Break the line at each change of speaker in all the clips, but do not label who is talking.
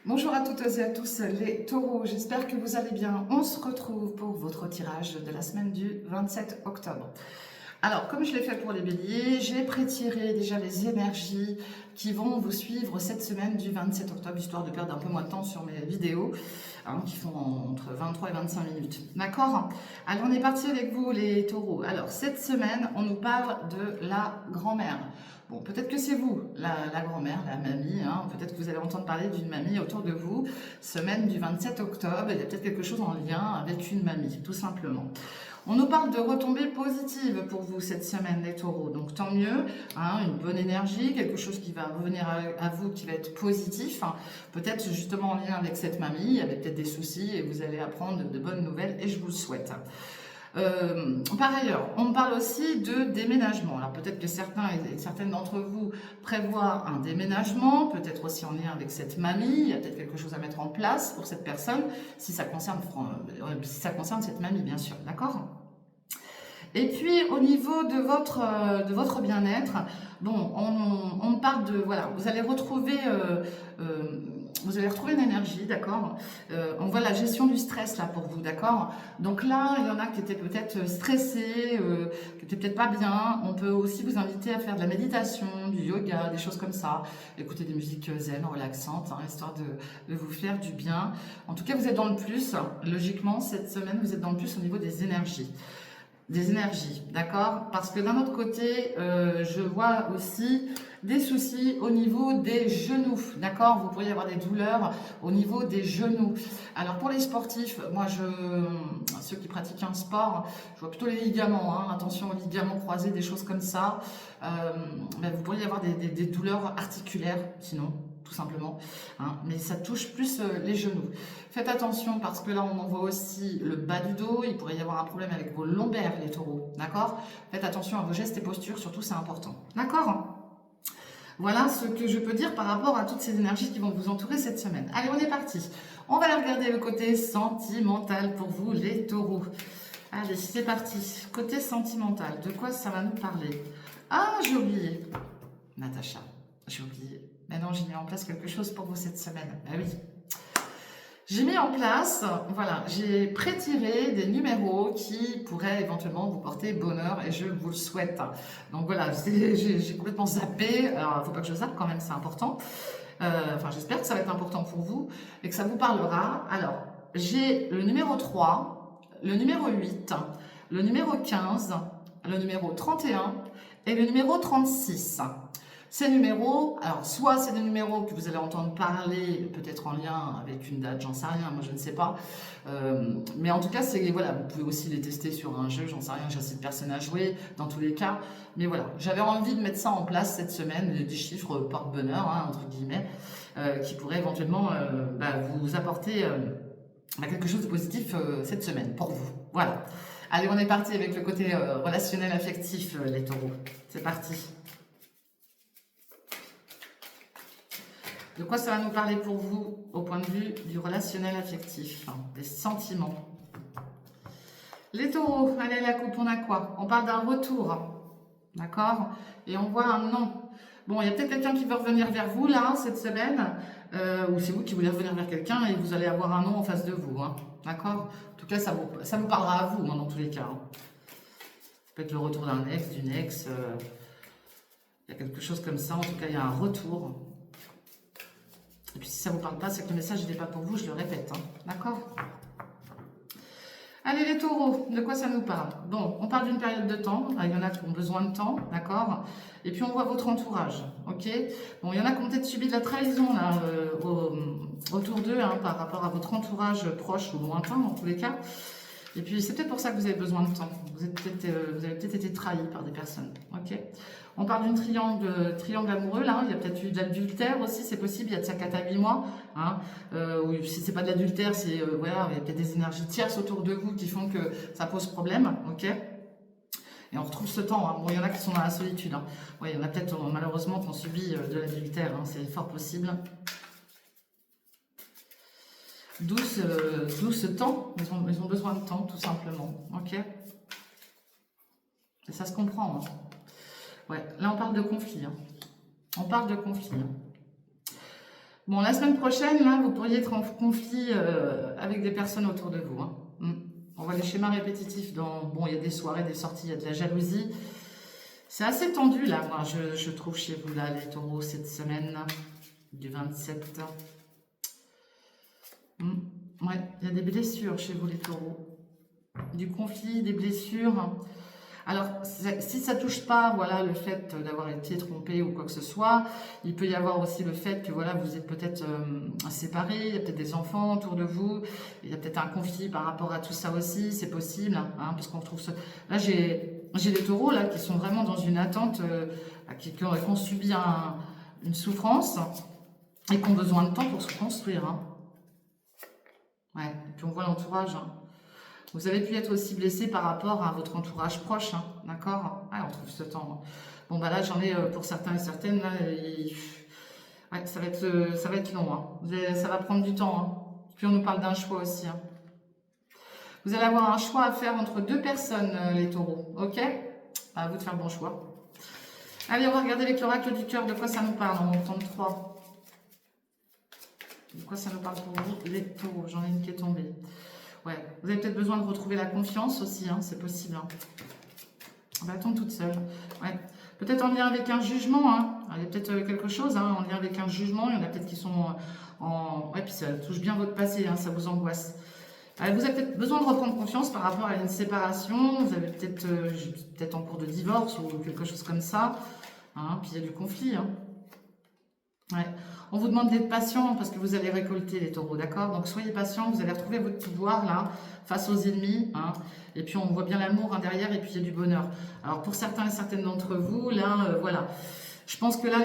Bonjour à toutes et à tous les taureaux, j'espère que vous allez bien. On se retrouve pour votre tirage de la semaine du 27 octobre. Alors, comme je l'ai fait pour les béliers, j'ai pré-tiré déjà les énergies qui vont vous suivre cette semaine du 27 octobre, histoire de perdre un peu moins de temps sur mes vidéos, qui font entre 23 et 25 minutes. D'accord? Allez, on est parti avec vous les taureaux. Alors, cette semaine, on nous parle de la grand-mère. Bon, peut-être que c'est vous, la grand-mère, la mamie, peut-être que vous allez entendre parler d'une mamie autour de vous. Semaine du 27 octobre, il y a peut-être quelque chose en lien avec une mamie, tout simplement. On nous parle de retombées positives pour vous cette semaine, les taureaux. Donc tant mieux, une bonne énergie, quelque chose qui va revenir à vous, qui va être positif. Peut-être justement en lien avec cette mamie, il y avait peut-être des soucis et vous allez apprendre de bonnes nouvelles et je vous le souhaite. Par ailleurs, on parle aussi de déménagement. Alors peut-être que certains et certaines d'entre vous prévoient un déménagement, peut-être aussi en lien avec cette mamie. Il y a peut-être quelque chose à mettre en place pour cette personne, si ça concerne cette mamie, bien sûr. D'accord ? Et puis au niveau de votre bien-être, bon, on parle de, voilà, vous allez retrouver une énergie, d'accord. On voit la gestion du stress là pour vous, d'accord. Donc là, il y en a qui étaient peut-être stressés, qui étaient peut-être pas bien. On peut aussi vous inviter à faire de la méditation, du yoga, des choses comme ça. Écouter des musiques zen, relaxantes, histoire de vous faire du bien. En tout cas, vous êtes dans le plus. Logiquement, cette semaine, vous êtes dans le plus au niveau des énergies. Des énergies, d'accord? Parce que d'un autre côté, je vois aussi des soucis au niveau des genoux, d'accord? Vous pourriez avoir des douleurs au niveau des genoux. Alors pour les sportifs, moi, ceux qui pratiquent un sport, je vois plutôt les ligaments, attention aux ligaments croisés, des choses comme ça. Vous pourriez avoir des douleurs articulaires, sinon, tout simplement. Mais ça touche plus les genoux. Faites attention parce que là, on en voit aussi le bas du dos. Il pourrait y avoir un problème avec vos lombaires, les taureaux. D'accord? Faites attention à vos gestes et postures, surtout, c'est important. D'accord? Voilà ce que je peux dire par rapport à toutes ces énergies qui vont vous entourer cette semaine. Allez, on est parti. On va aller regarder le côté sentimental pour vous, les taureaux. Allez, c'est parti. Côté sentimental, de quoi ça va nous parler? Ah, j'ai oublié. Natacha, j'ai oublié. Mais non, j'ai mis en place quelque chose pour vous cette semaine. Ah oui. J'ai mis en place, voilà, j'ai pré-tiré des numéros qui pourraient éventuellement vous porter bonheur et je vous le souhaite. Donc voilà, j'ai complètement zappé. Alors, il ne faut pas que je zappe quand même, c'est important. J'espère que ça va être important pour vous et que ça vous parlera. Alors, j'ai le numéro 3, le numéro 8, le numéro 15, le numéro 31 et le numéro 36. Ces numéros, alors soit c'est des numéros que vous allez entendre parler, peut-être en lien avec une date, j'en sais rien, moi je ne sais pas. Mais en tout cas, voilà, vous pouvez aussi les tester sur un jeu, j'en sais rien, j'ai assez de personnes à jouer, dans tous les cas. Mais voilà, j'avais envie de mettre ça en place cette semaine, des chiffres porte-bonheur, entre guillemets, qui pourraient éventuellement vous apporter quelque chose de positif cette semaine, pour vous. Voilà. Allez, on est parti avec le côté relationnel affectif, les taureaux. C'est parti. De quoi ça va nous parler pour vous au point de vue du relationnel affectif, des sentiments? Les taureaux, allez la coupe, on a quoi? On parle d'un retour, d'accord? Et on voit un non. Bon, il y a peut-être quelqu'un qui veut revenir vers vous là, cette semaine, ou c'est vous qui voulez revenir vers quelqu'un et vous allez avoir un non en face de vous, d'accord? En tout cas, ça vous parlera à vous, dans tous les cas. Ça peut être le retour d'un ex, d'une ex, il y a quelque chose comme ça, en tout cas, il y a un retour. Et puis si ça ne vous parle pas, c'est que le message n'est pas pour vous, je le répète. D'accord? Allez les taureaux, de quoi ça nous parle? Bon, on parle d'une période de temps, il y en a qui ont besoin de temps, d'accord? Et puis on voit votre entourage, ok? Bon, il y en a qui ont peut-être subi de la trahison là, autour d'eux, par rapport à votre entourage proche ou lointain, dans tous les cas. Et puis c'est peut-être pour ça que vous avez besoin de temps. Vous avez peut-être été trahi par des personnes, ok? On parle d'une triangle amoureux, là. Il y a peut-être eu de l'adultère aussi, c'est possible. Il y a de ça 4 à 8 mois. Ou si c'est pas de l'adultère, c'est voilà, il y a peut-être des énergies tierces autour de vous qui font que ça pose problème, ok? Et on retrouve ce temps. Bon, il y en a qui sont dans la solitude. Ouais, il y en a peut-être malheureusement qui ont subi de l'adultère. C'est fort possible. D'où ce temps. Ils ont besoin de temps, tout simplement, ok? Et ça se comprend. Ouais, là on parle de conflit. On parle de conflit. Bon, la semaine prochaine, là, vous pourriez être en conflit avec des personnes autour de vous. Hein. On voit des schémas répétitifs dans... Bon, il y a des soirées, des sorties, il y a de la jalousie. C'est assez tendu, là, moi, je trouve chez vous, là, les taureaux, cette semaine, là, du 27. Ouais, il y a des blessures chez vous, les taureaux. Du conflit, des blessures. Alors, si ça touche pas, voilà, le fait d'avoir été trompé ou quoi que ce soit, il peut y avoir aussi le fait que, voilà, vous êtes peut-être séparés, il y a peut-être des enfants autour de vous, il y a peut-être un conflit par rapport à tout ça aussi, c'est possible, hein, parce qu'on retrouve ce... Là, j'ai des taureaux, là, qui sont vraiment dans une attente, qui ont subi une souffrance et qui ont besoin de temps pour se construire, hein. Ouais, et puis on voit l'entourage, hein. Vous avez pu être aussi blessé par rapport à votre entourage proche, hein, d'accord? Ah, on trouve ce temps. Hein. Bon, bah là, j'en ai pour certains et certaines, là, ouais, ça va être long, hein. Ça va prendre du temps, hein. Puis on nous parle d'un choix aussi, hein. Vous allez avoir un choix à faire entre deux personnes, les taureaux, ok? À vous de faire le bon choix. Allez, on va regarder avec l'oracle du cœur, de quoi ça nous parle en montant de 3. De quoi ça nous parle pour vous, les taureaux? J'en ai une qui est tombée. Ouais, vous avez peut-être besoin de retrouver la confiance aussi, hein, c'est possible. Hein. On va attendre toute seule. Ouais. Peut-être en lien avec un jugement, hein. Il y a peut-être quelque chose hein, en lien avec un jugement. Il y en a peut-être qui sont en... Ouais, puis ça touche bien votre passé, hein, ça vous angoisse. Vous avez peut-être besoin de reprendre confiance par rapport à une séparation. Vous avez peut-être en cours de divorce ou quelque chose comme ça. Hein, puis il y a du conflit. Hein. Ouais. On vous demande d'être patient parce que vous allez récolter les taureaux, d'accord? Donc soyez patient, vous allez retrouver votre pouvoir là, face aux ennemis. Hein, et puis on voit bien l'amour hein, derrière et puis il y a du bonheur. Alors pour certains et certaines d'entre vous, là, voilà. Je pense que là,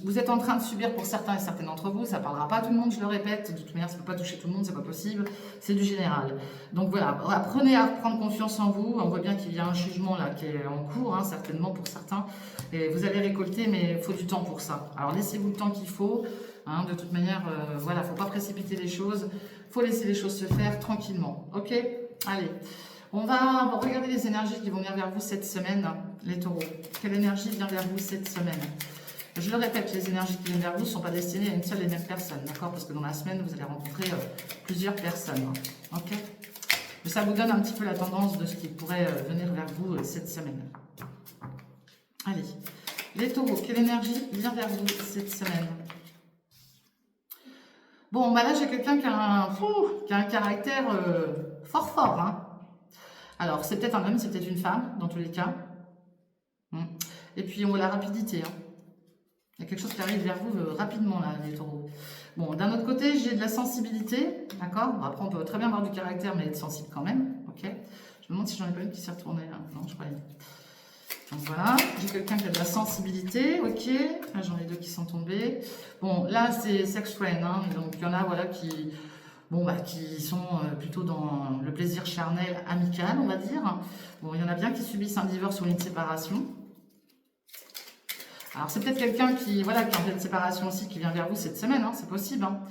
vous êtes en train de subir pour certains et certaines d'entre vous, ça ne parlera pas à tout le monde, je le répète, de toute manière, ça ne peut pas toucher tout le monde, c'est pas possible, c'est du général. Donc voilà, apprenez à prendre confiance en vous, on voit bien qu'il y a un jugement là qui est en cours, hein, certainement pour certains, et vous allez récolter, mais il faut du temps pour ça. Alors laissez-vous le temps qu'il faut, hein, de toute manière, voilà, il ne faut pas précipiter les choses, il faut laisser les choses se faire tranquillement, ok? Allez. On va regarder les énergies qui vont venir vers vous cette semaine, les taureaux. Quelle énergie vient vers vous cette semaine? Je le répète, les énergies qui viennent vers vous ne sont pas destinées à une seule et même personne, d'accord? Parce que dans la semaine, vous allez rencontrer plusieurs personnes, ok? Mais ça vous donne un petit peu la tendance de ce qui pourrait venir vers vous cette semaine. Allez, les taureaux, quelle énergie vient vers vous cette semaine? Bon, bah là, j'ai quelqu'un qui a un caractère fort, hein. Alors, c'est peut-être un homme, c'est peut-être une femme, dans tous les cas. Et puis, on voit la rapidité. Hein. Il y a quelque chose qui arrive vers vous rapidement, là, les taureaux. Bon, d'un autre côté, j'ai de la sensibilité, d'accord? Bon, après, on peut très bien avoir du caractère, mais être sensible quand même, ok? Je me demande si j'en ai pas une qui s'est retournée, là. Non, je crois pas. Donc, voilà. J'ai quelqu'un qui a de la sensibilité, ok? Là, j'en ai deux qui sont tombés. Bon, là, c'est sex friend, hein. Donc, il y en a, voilà, qui... Bon, bah, qui sont plutôt dans le plaisir charnel amical, on va dire. Bon, il y en a bien qui subissent un divorce ou une séparation. Alors, c'est peut-être quelqu'un qui, voilà, qui est en pleine séparation aussi, qui vient vers vous cette semaine, hein, c'est possible. Hein.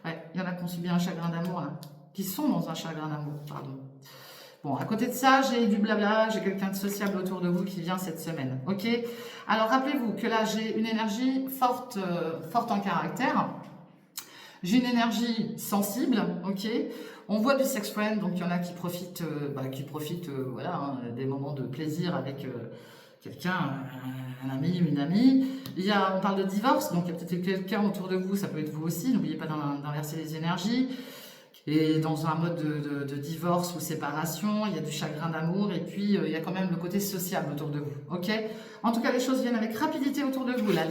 Ouais, il y en a qui ont subi un chagrin d'amour, là, qui sont dans un chagrin d'amour, pardon. Bon, à côté de ça, j'ai du blabla, j'ai quelqu'un de sociable autour de vous qui vient cette semaine, ok? Alors, rappelez-vous que là, j'ai une énergie forte, forte en caractère. J'ai une énergie sensible, ok. On voit du sex friend, donc il y en a qui profitent, voilà, hein, des moments de plaisir avec quelqu'un, un ami, une amie. On parle de divorce, donc il y a peut-être quelqu'un autour de vous, ça peut être vous aussi, n'oubliez pas d'inverser les énergies. Et dans un mode de divorce ou séparation, il y a du chagrin d'amour, et puis il y a quand même le côté sociable autour de vous, ok. En tout cas, les choses viennent avec rapidité autour de vous, là,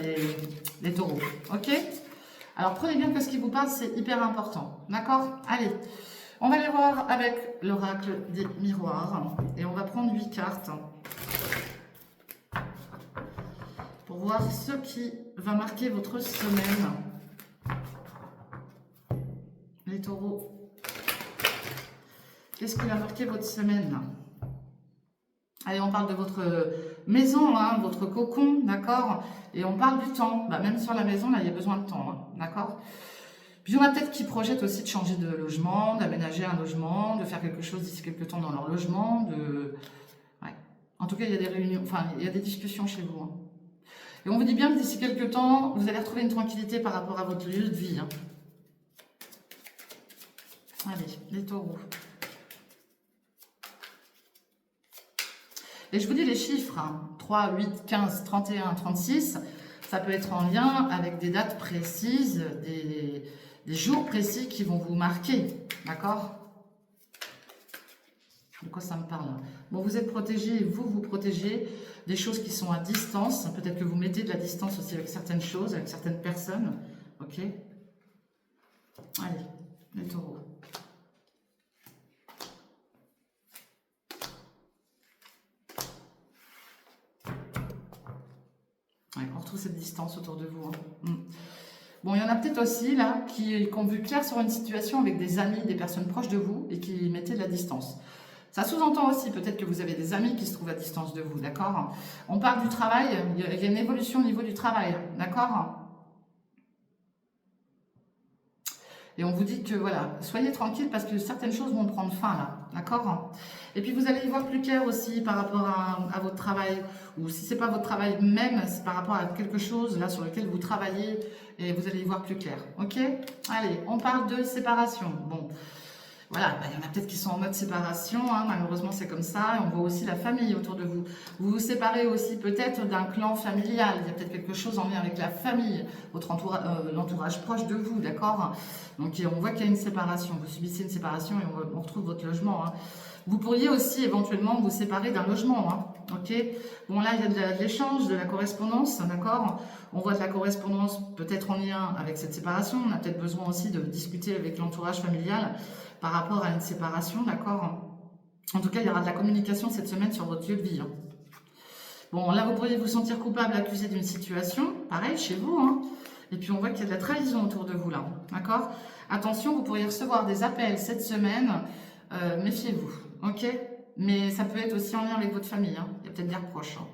les taureaux, ok. Alors, prenez bien que ce qui vous parle, c'est hyper important. D'accord? Allez, on va aller voir avec l'oracle des miroirs. Et on va prendre 8 cartes pour voir ce qui va marquer votre semaine. Les taureaux, qu'est-ce qui va marquer votre semaine? Allez, on parle de votre maison, hein, votre cocon, d'accord? Et on parle du temps. Bah, même sur la maison, là, il y a besoin de temps, hein, d'accord? Puis il y en a peut-être qui projettent aussi de changer de logement, d'aménager un logement, de faire quelque chose d'ici quelques temps dans leur logement. Ouais. En tout cas, il y a des réunions, enfin, il y a des discussions chez vous. Hein. Et on vous dit bien que d'ici quelques temps, vous allez retrouver une tranquillité par rapport à votre lieu de vie. Hein. Allez, les taureaux. Et je vous dis les chiffres, hein, 3, 8, 15, 31, 36, ça peut être en lien avec des dates précises, des jours précis qui vont vous marquer, d'accord? De quoi ça me parle? Bon, vous êtes protégé, vous protégez des choses qui sont à distance. Peut-être que vous mettez de la distance aussi avec certaines choses, avec certaines personnes. Ok? Allez, les taureaux. Ouais, on retrouve cette distance autour de vous. Hein. Bon, il y en a peut-être aussi là qui ont vu clair sur une situation avec des amis, des personnes proches de vous et qui mettaient de la distance. Ça sous-entend aussi peut-être que vous avez des amis qui se trouvent à distance de vous, d'accord? On parle du travail, il y a une évolution au niveau du travail, d'accord? Et on vous dit que voilà, soyez tranquille parce que certaines choses vont prendre fin là, d'accord? Et puis vous allez y voir plus clair aussi par rapport à votre travail, ou si c'est pas votre travail même, c'est par rapport à quelque chose là sur lequel vous travaillez et vous allez y voir plus clair, ok? Allez, on parle de séparation. Bon, voilà, bah, il y en a peut-être qui sont en mode séparation, hein, malheureusement c'est comme ça, et on voit aussi la famille autour de vous. Vous vous séparez aussi peut-être d'un clan familial, il y a peut-être quelque chose en lien avec la famille, votre l'entourage proche de vous, d'accord? Donc on voit qu'il y a une séparation, vous subissez une séparation et on retrouve votre logement. Hein. Vous pourriez aussi éventuellement vous séparer d'un logement, hein, ok? Bon là il y a de l'échange, de la correspondance, d'accord? On voit de la correspondance peut-être en lien avec cette séparation, on a peut-être besoin aussi de discuter avec l'entourage familial, par rapport à une séparation, d'accord? En tout cas, il y aura de la communication cette semaine sur votre lieu de vie. Hein. Bon, là, vous pourriez vous sentir coupable, accusé d'une situation, pareil, chez vous. Hein. Et puis, on voit qu'il y a de la trahison autour de vous, là, d'accord? Attention, vous pourriez recevoir des appels cette semaine, méfiez-vous, ok? Mais ça peut être aussi en lien avec votre famille, hein. Il y a peut-être des reproches. Hein.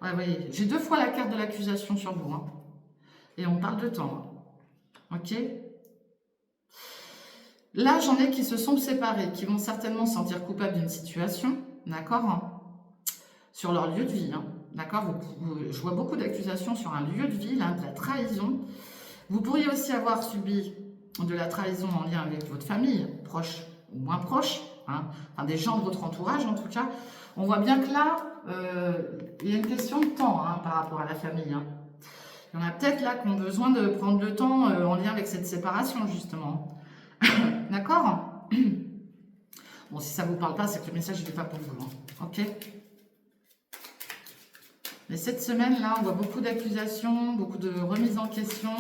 Ouais, vous voyez, j'ai 2 fois la carte de l'accusation sur vous. Hein. Et on parle de temps, hein. Ok? Là, j'en ai qui se sont séparés, qui vont certainement se sentir coupables d'une situation, d'accord, hein, sur leur lieu de vie, hein, d'accord. Je vois beaucoup d'accusations sur un lieu de vie, là, de la trahison. Vous pourriez aussi avoir subi de la trahison en lien avec votre famille, proche ou moins proche, hein, enfin des gens de votre entourage en tout cas. On voit bien que là, il y a une question de temps hein, par rapport à la famille. Hein. Il y en a peut-être là qui ont besoin de prendre le temps en lien avec cette séparation, justement. D'accord? Bon, si ça ne vous parle pas, c'est que le message n'est pas pour vous. Hein. Ok? Mais cette semaine-là, on voit beaucoup d'accusations, beaucoup de remises en question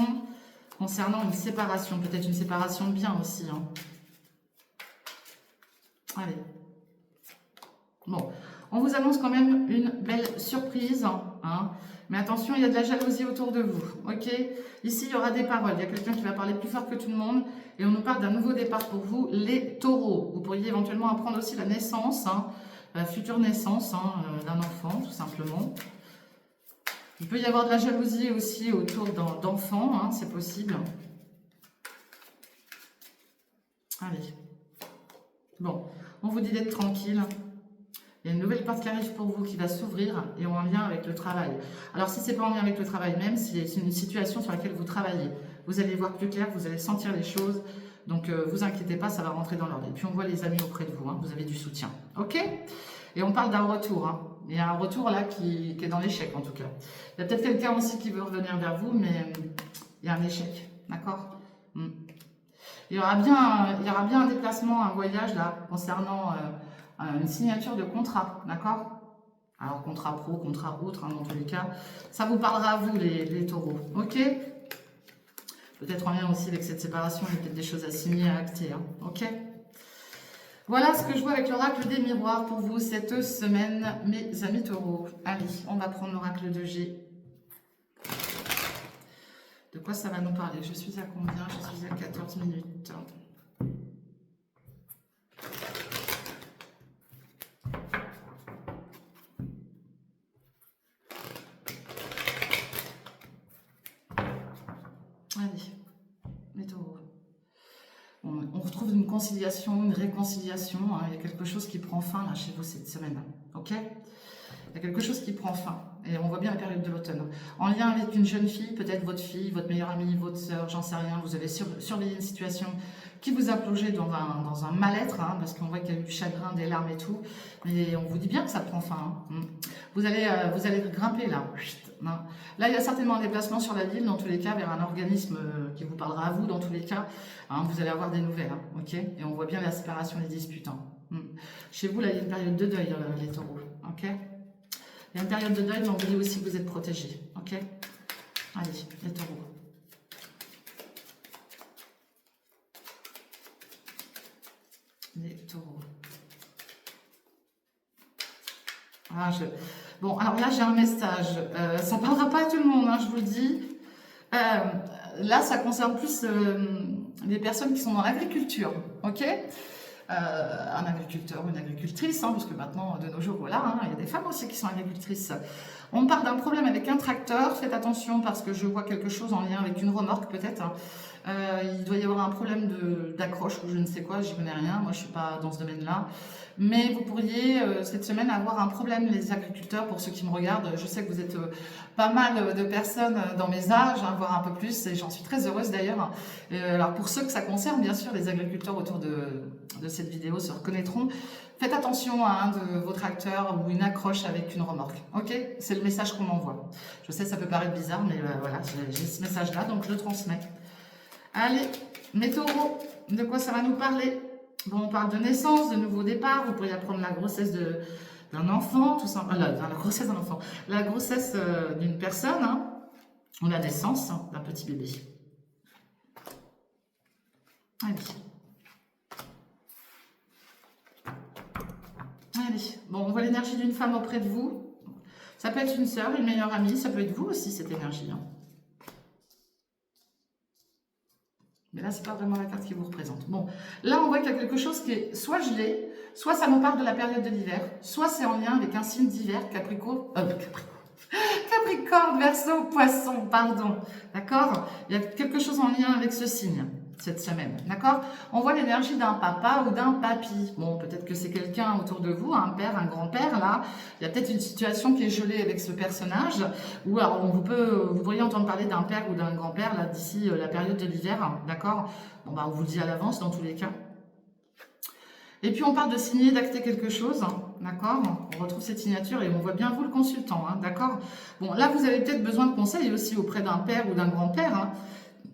concernant une séparation. Peut-être une séparation de biens aussi. Hein. Allez. Bon, on vous annonce quand même une belle surprise. Hein. Mais attention, il y a de la jalousie autour de vous. Ok? Ici, il y aura des paroles. Il y a quelqu'un qui va parler plus fort que tout le monde. Et on nous parle d'un nouveau départ pour vous, les taureaux. Vous pourriez éventuellement apprendre aussi la naissance, hein, la future naissance hein, d'un enfant, tout simplement. Il peut y avoir de la jalousie aussi autour d'enfants, hein, c'est possible. Allez. Bon, on vous dit d'être tranquille. Il y a une nouvelle porte qui arrive pour vous qui va s'ouvrir et en lien avec le travail. Alors si ce n'est pas en lien avec le travail même, c'est une situation sur laquelle vous travaillez. Vous allez voir plus clair, vous allez sentir les choses. Donc vous inquiétez pas, ça va rentrer dans l'ordre. Et puis on voit les amis auprès de vous, hein, vous avez du soutien. Ok? Et on parle d'un retour. Hein. Il y a un retour là qui est dans l'échec en tout cas. Il y a peut-être quelqu'un aussi qui veut revenir vers vous, mais il y a un échec. D'accord? Il y aura bien un déplacement, un voyage là, concernant... une signature de contrat, d'accord? Alors, contrat pro, contrat autre, hein, dans tous les cas. Ça vous parlera à vous, les taureaux, ok? Peut-être en lien aussi avec cette séparation, il y a peut-être des choses à signer, à acter, hein, ok? Voilà ce que je vois avec l'oracle des miroirs pour vous cette semaine, mes amis taureaux. Allez, on va prendre l'oracle de G. De quoi ça va nous parler? Je suis à combien? Je suis à 14 minutes. Allez, les taureaux. On retrouve une conciliation, une réconciliation. Hein, il y a quelque chose qui prend fin là chez vous cette semaine. Ok? Il y a quelque chose qui prend fin. Et on voit bien la période de l'automne. En lien avec une jeune fille, peut-être votre fille, votre meilleure amie, votre sœur, j'en sais rien, vous avez surveillé une situation qui vous a plongé dans un mal-être, hein, parce qu'on voit qu'il y a eu du chagrin, des larmes et tout. Mais on vous dit bien que ça prend fin. Hein. Vous allez grimper là. Hein. Là, il y a certainement un déplacement sur la ville, dans tous les cas, vers un organisme qui vous parlera à vous, dans tous les cas. Hein, vous allez avoir des nouvelles. Hein, ok, et on voit bien la séparation des disputants. Chez vous, là, il y a une période de deuil, les taureaux. Ok. Il y a une période de deuil, mais oubliez aussi que vous êtes protégés. Ok. Allez, les taureaux. Les taureaux. Ah, bon, alors là, j'ai un message. Ça ne parlera pas à tout le monde, hein, je vous le dis. Là, ça concerne plus les personnes qui sont dans l'agriculture. Ok. Un agriculteur ou une agricultrice, hein, parce que maintenant, de nos jours, voilà, hein, il y a des femmes aussi qui sont agricultrices. On parle d'un problème avec un tracteur, faites attention parce que je vois quelque chose en lien avec une remorque peut-être. Hein. Il doit y avoir un problème d'accroche ou je ne sais quoi, j'y connais rien, moi je ne suis pas dans ce domaine-là. Mais vous pourriez cette semaine avoir un problème, les agriculteurs, pour ceux qui me regardent. Je sais que vous êtes pas mal de personnes dans mes âges, hein, voire un peu plus, et j'en suis très heureuse d'ailleurs. Alors pour ceux que ça concerne, bien sûr, les agriculteurs autour de cette vidéo se reconnaîtront. Faites attention à un de vos tracteurs ou une accroche avec une remorque. Ok, c'est le message qu'on m'envoie. Je sais, ça peut paraître bizarre, mais voilà, j'ai ce message-là, donc je le transmets. Allez, mes taureaux, de quoi ça va nous parler? Bon, on parle de naissance, de nouveau départ. Vous pourriez apprendre la grossesse d'un enfant, tout simplement. La grossesse d'un enfant. La grossesse d'une personne, hein, ou la naissance d'un petit bébé. Allez. Allez. Bon, on voit l'énergie d'une femme auprès de vous. Ça peut être une sœur, une meilleure amie. Ça peut être vous aussi, cette énergie. Hein. Mais là, c'est pas vraiment la carte qui vous représente. Bon, là, on voit qu'il y a quelque chose qui est soit gelé, soit ça nous parle de la période de l'hiver, soit c'est en lien avec un signe d'hiver, Capricorne, Verseau, Poisson, pardon. D'accord? Il y a quelque chose en lien avec ce signe cette semaine. D'accord? On voit l'énergie d'un papa ou d'un papy. Bon, peut-être que c'est quelqu'un autour de vous, un père, un grand-père, là. Il y a peut-être une situation qui est gelée avec ce personnage. Ou alors, vous pourriez entendre parler d'un père ou d'un grand-père, là, d'ici la période de l'hiver. D'accord? Bon, bah, on vous le dit à l'avance, dans tous les cas. Et puis on parle de signer, d'acter quelque chose, hein, d'accord? On retrouve cette signature et on voit bien vous le consultant, hein, d'accord? Bon, là vous avez peut-être besoin de conseils aussi auprès d'un père ou d'un grand-père, hein.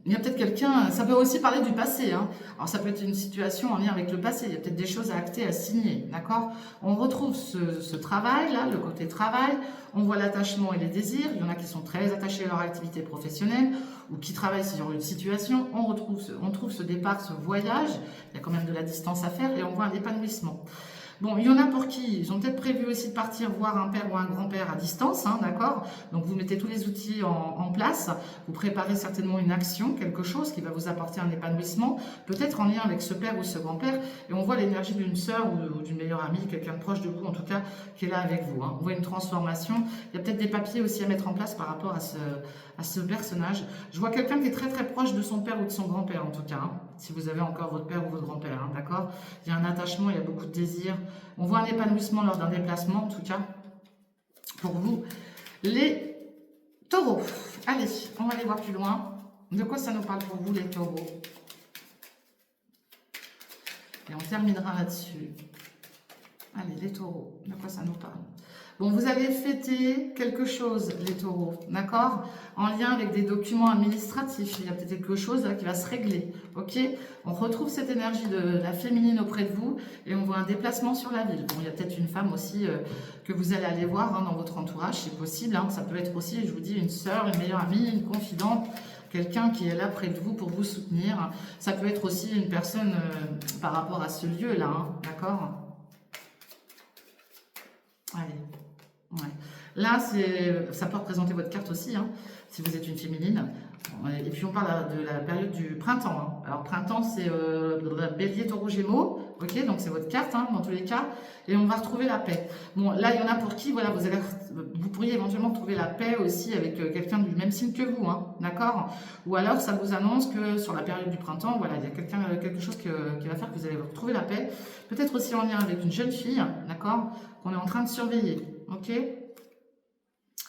Il y a peut-être quelqu'un, ça peut aussi parler du passé, hein. Alors ça peut être une situation en lien avec le passé, il y a peut-être des choses à acter, à signer, d'accord? On retrouve ce travail-là, le côté travail, on voit l'attachement et les désirs, il y en a qui sont très attachés à leur activité professionnelle, ou qui travaillent sur une situation, on trouve ce départ, ce voyage, il y a quand même de la distance à faire, et on voit un épanouissement. Bon, il y en a pour qui ils ont peut-être prévu aussi de partir voir un père ou un grand-père à distance, hein, d'accord? Donc vous mettez tous les outils en place, vous préparez certainement une action, quelque chose qui va vous apporter un épanouissement, peut-être en lien avec ce père ou ce grand-père, et on voit l'énergie d'une sœur ou d'une meilleure amie, quelqu'un de proche de vous en tout cas, qui est là avec vous. Hein. On voit une transformation, il y a peut-être des papiers aussi à mettre en place par rapport à ce personnage. Je vois quelqu'un qui est très très proche de son père ou de son grand-père en tout cas, hein, si vous avez encore votre père ou votre grand-père, hein, d'accord? Il y a un attachement, il y a beaucoup de désir. On voit un épanouissement lors d'un déplacement en tout cas, pour vous, les taureaux. Allez, on va aller voir plus loin. De quoi ça nous parle pour vous les taureaux? Et on terminera là-dessus. Allez, les taureaux, de quoi ça nous parle? Bon, vous avez fêté quelque chose, les taureaux, d'accord? En lien avec des documents administratifs. Il y a peut-être quelque chose là qui va se régler, ok? On retrouve cette énergie de la féminine auprès de vous et on voit un déplacement sur la ville. Bon, il y a peut-être une femme aussi que vous allez aller voir hein, dans votre entourage, c'est possible. Hein, ça peut être aussi, je vous dis, une sœur, une meilleure amie, une confidente, quelqu'un qui est là près de vous pour vous soutenir. Ça peut être aussi une personne par rapport à ce lieu-là, hein, d'accord? Allez. Ouais. Là, ça peut représenter votre carte aussi, hein, si vous êtes une féminine. Et puis on parle de la période du printemps. Hein. Alors printemps, c'est Bélier, Taureau, Gémeaux. Ok, donc c'est votre carte hein, dans tous les cas. Et on va retrouver la paix. Bon, là, il y en a pour qui, voilà, vous pourriez éventuellement trouver la paix aussi avec quelqu'un du même signe que vous, hein, d'accord? Ou alors, ça vous annonce que sur la période du printemps, voilà, il y a quelque chose qui va faire que vous allez retrouver la paix. Peut-être aussi en lien avec une jeune fille, d'accord, qu'on est en train de surveiller. Ok?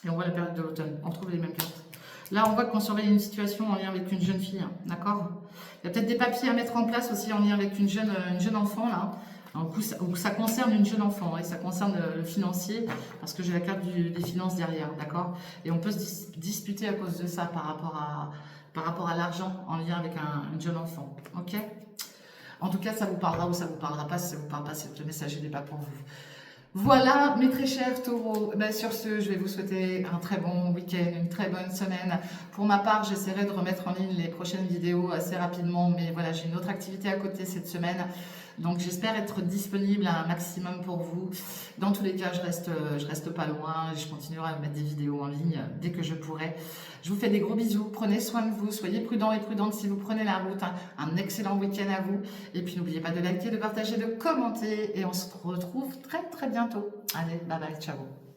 Et on voit la période de l'automne. On retrouve les mêmes cartes. Là, on voit qu'on surveille une situation en lien avec une jeune fille, hein, d'accord? Il y a peut-être des papiers à mettre en place aussi en lien avec une jeune enfant, là. Ou ça concerne une jeune enfant, et ça concerne le financier, parce que j'ai la carte des finances derrière, d'accord? Et on peut se disputer à cause de ça par rapport à l'argent en lien avec une jeune enfant, ok? En tout cas, ça vous parlera ou ça vous parlera pas. Si ça vous parle pas, c'est que le message n'est pas pour vous. Voilà, mes très chers taureaux. Ben, sur ce, je vais vous souhaiter un très bon week-end, une très bonne semaine. Pour ma part, j'essaierai de remettre en ligne les prochaines vidéos assez rapidement, mais voilà, j'ai une autre activité à côté cette semaine. Donc j'espère être disponible à un maximum pour vous. Dans tous les cas, je reste pas loin et je continuerai à mettre des vidéos en ligne dès que je pourrai. Je vous fais des gros bisous, prenez soin de vous, soyez prudents et prudentes si vous prenez la route. Un excellent week-end à vous. Et puis n'oubliez pas de liker, de partager, de commenter et on se retrouve très très bientôt. Allez, bye bye, ciao.